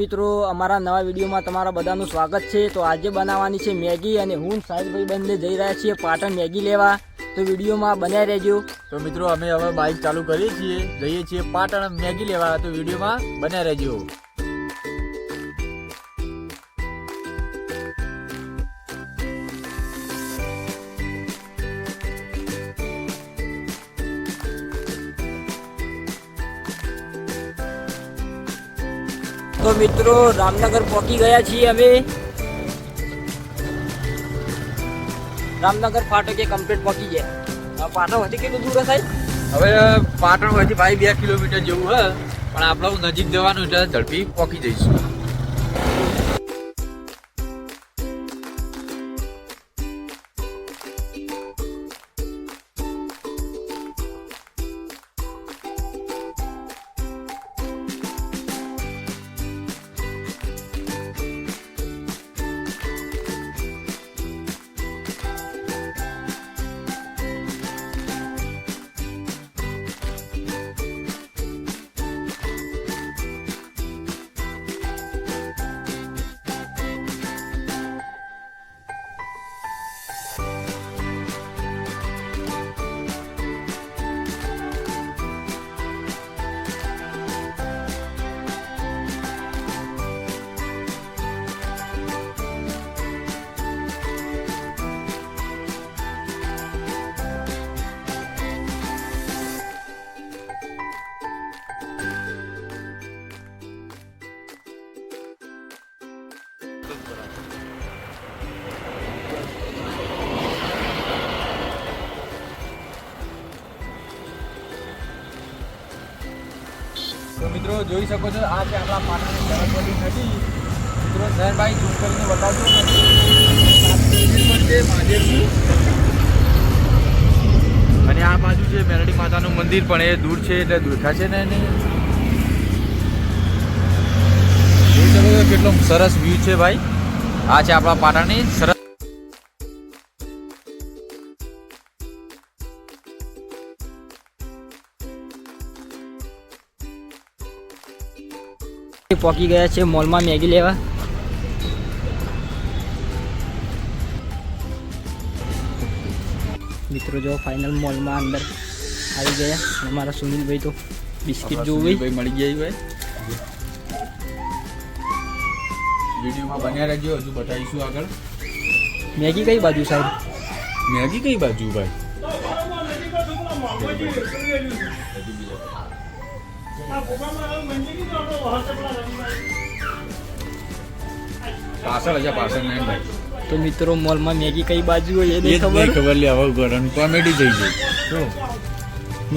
મિત્રો અમારા નવા વિડીયોમાં તમારા બધાનું સ્વાગત છે। તો આજે બનાવવાની છે મેગી અને હું સાહિલભાઈ બંને જઈ રહ્યા છીએ પાટણ મેગી લેવા। તો વિડીયોમાં બન્યા રહેજો। તો મિત્રો અમે હવે બાઇક ચાલુ કરીએ છીએ, જઈએ છીએ પાટણ મેગી લેવા। તો વિડીયોમાં બન્યા રહેજો। તો મિત્રો રામનગર પહોંચી ગયા છીએ અમે। રામનગર ફાટકે કમ્પ્લીટ પહોંચી ગયા। પાટણ હોતી કેટલું દૂર હશે? હવે પાટણ હોયથી ભાઈ 2 કિલોમીટર જેવું હે, પણ આપણે નજીક જવાનું એટલે ઝડપી પહોંચી જઈશું। તો મિત્રો જોઈ શકો છો, આ છે આપણા પાટણની સરસ્વતી નદી। મિત્રો નયનભાઈ ઝૂમ કરીને બતાવજો મહાદેવજી, અને આ બાજુ છે મેરડી માતાનું મંદિર, પણ એ દૂર છે એટલે દેખાશે ને એને જોઈ શકો છો કેટલો સરસ વ્યૂ છે ભાઈ। આ છે આપણા પાટણની સરસ પહોંચી ગયા છે મોલમાં મેગી લેવા। મિત્રો જો ફાઇનલ મોલમાં અંદર આવી ગયા। અમારા સુનિલભાઈ તો બિસ્કિટ જોવી મળી ગયા ભાઈ। વિડીયોમાં બન્યા રહેજો, હજુ બતાવીશું આગળ। મેગી કઈ બાજુ સાહેબ? મેગી કઈ બાજુ ભાઈ? પાછળ હજા પાછળ નહીં ભાઈ। તો મિત્રો મોલમાં મેગી કઈ બાજુ હોય એ નહીં ખબર લે હવે ગરમ કોમેડી થઈ ગઈ। તો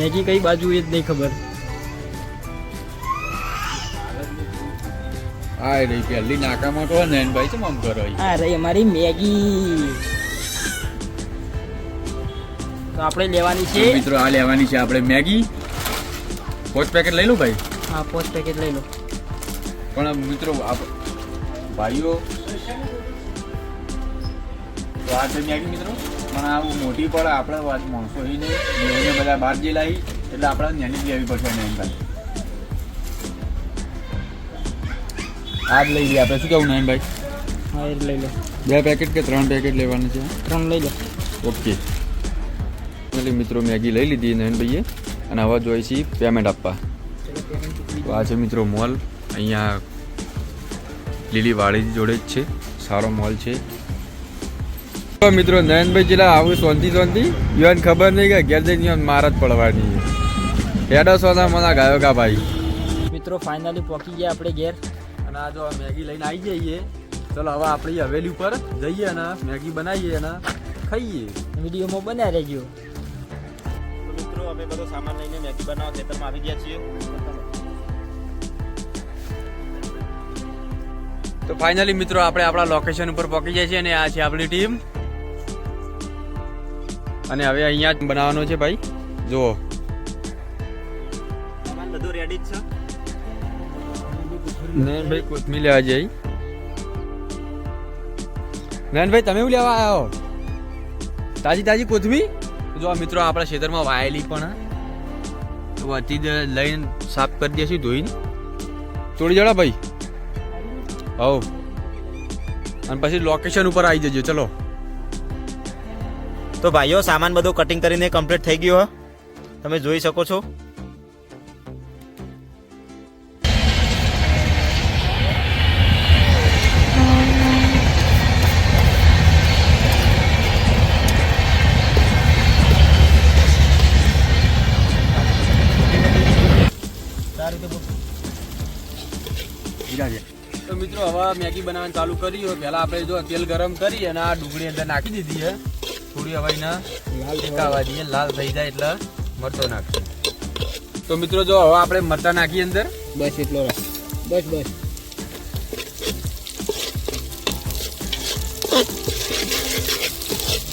મેગી કઈ બાજુ એ જ નહીં ખબર। આ રહી પહેલી નાકામાં તો નયન ભાઈ છે, આમ કરો આ રહી અમારી મેગી। તો આપણે લેવાની છે મિત્રો, આ લેવાની છે આપણે મેગી। 5 પેકેટ લઈ લો ભાઈ। હા 5 પેકેટ લઈ લો। પણ મિત્રો ભાઈઓ તો આ છે મેગી મિત્રો, પણ આ મોટી પડે આપણે વાત માણસો ही નહીં, બધા બહાર જે લાવી એટલે આપણે નાની જ લેવી પડશે નયન ભાઈ। આ જ લઈ લઈએ આપણે, શું કહું નયન ભાઈ? હા એ લઈ લો। 2 પેકેટ કે 3 પેકેટ લેવાનું છે? 3 લઈ લો। ઓકે મિત્રો, મેગી લઈ લીધી નયનભાઈએ, અને હવે જોઈએ છીએ પેમેન્ટ આપવા। તો આ છે મિત્રો મોલ, અહીંયા લીલી વાડી જોડે જ છે, સારો મોલ છે। તો મિત્રો નયનભાઈ જેલા આવું શાંતિ યોન ખબર નહીં કે ઘેર જઈને માર જ પડવાની હેડો સોના મના ગાયો કા ભાઈ। મિત્રો ફાઇનલી પહોંચી ગયા આપણે ઘેર, અને આ જો મેગી લઈને આવી જઈએ। ચલો હવે આપણી હવેલી ઉપર જઈએ અને મેગી બનાવીએ અને ખાઈએ। વિડીયોમાં બન્યા રહેજો। તો મિત્રો અમે બધો સામાન લઈને મેગી બનાવવા ખેતરમાં આવી ગયા છીએ। તો ફાઇનલી મિત્રો આપણે આપણા લોકેશન ઉપર પહોંચી જાય છે, અને આ છે આપણી ટીમ, અને હવે અહીંયા જ બનાવવાનો છે ભાઈ। જુઓ સામાન બધું રેડી જ છે। નયનભાઈ કોથમીર લેવા જઈ। નયનભાઈ તમે શું લેવા આવ્યો? તાજી તાજી કોથમીર? જો મિત્રો આપણા ખેતરમાં વાયેલી પણ તો હતી જ લઈને સાફ કરી દઈશું, ધોઈને તોડી જડા ભાઈ। હવ અને પછી લોકેશન ઉપર આવી જજો. ચલો તો ભાઈઓ સામાન બધો કટિંગ કરીને કમ્પ્લીટ થઈ ગયો હો. તમે જોઈ શકો છો. તો મિત્રો હવે મેગી બનાવવાનું ચાલુ કરી હોય. પહેલા આપણે જો તેલ ગરમ કરી અને આ ડુંગળી અંદર નાખી દીધી છે. થોડી હવે એને શેકાવા દઈએ, લાલ થઈ જાય એટલે મરચો નાખીએ. તો મિત્રો જો હવે આપણે મરચા નાખીએ અંદર. બસ એટલો રાખ. બસ બસ.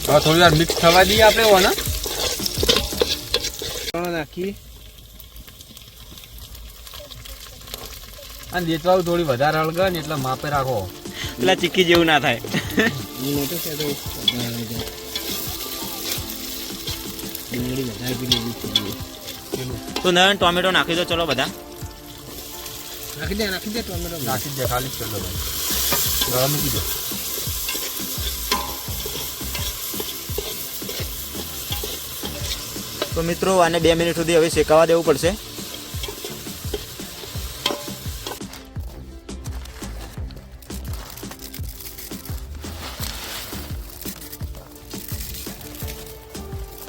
હવે થોડી વાર મિક્સ થવા દઈએ આપણે ઓને નાખી અને દેચવાળું થોડી વધારે હળગે ને એટલે માપે રાખો એટલે ચીક્કી જેવું ના થાય. તો નયન ટોમેટો નાખી દો. ચલો બધા નાખી દે ટોમેટો નાખી દે. ખાલી જ કરજો ભાઈ. હવે મૂકી દો. તો મિત્રો આને 2 મિનિટ સુધી હવે શેકાવા દેવું પડશે.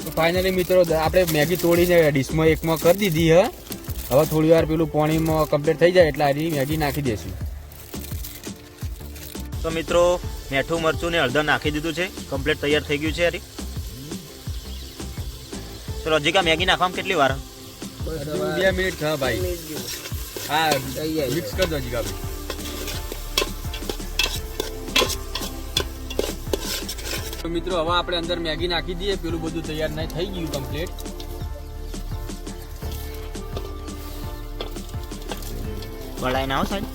તો ફાઇનલી મિત્રો આપણે મેગી તોડીને ડીશમાં એકમાં કરી દીધી હે. હવે થોડી વાર પેલું પાણીમાં કમ્પ્લીટ થઈ જાય એટલે આની મેગી નાખી દઈશું. તો મિત્રો મીઠું મરચું ને હળદર નાખી દીધું છે. કમ્પ્લીટ તૈયાર થઈ ગયું છે. હરી ચલો હજી મેગી નાખવામાં કેટલી વાર? 2 મિનિટ થયા ભાઈ. હા મિક્સ કરી દો જીગા ભાઈ. તો મિત્રો હવે આપણે અંદર મેગી નાખી દઈએ. પેલું બધું તૈયાર નહીં થઈ ગયું કમ્પ્લીટ. વળાઈ ના આવો સાહેબ.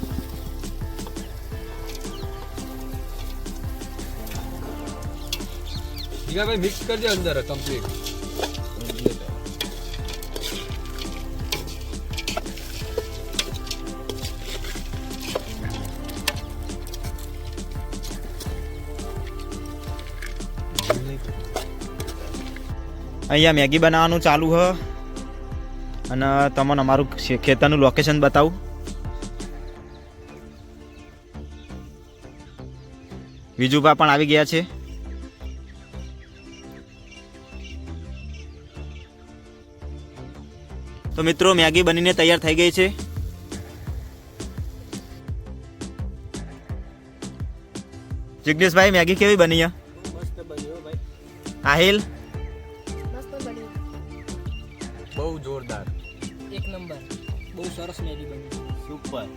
જીગા ભાઈ મિક્સ કરી દે અંદર કમ્પ્લીટ. અહીંયા મેગી બનાવવાનું ચાલુ હ અને તમને અમારું ખેતરનું લોકેશન બતાવું. વિજુભા પણ આવી ગયા છે. તો મિત્રો મેગી બનીને તૈયાર થઈ ગઈ છે. જિગ્નેશભાઈ મેગી કેવી બની? મસ્ત બન્યો ભાઈ. આહિલ બહુ જોરદાર. એક નંબર. બહુ સરસ મેગી બની. સુપર.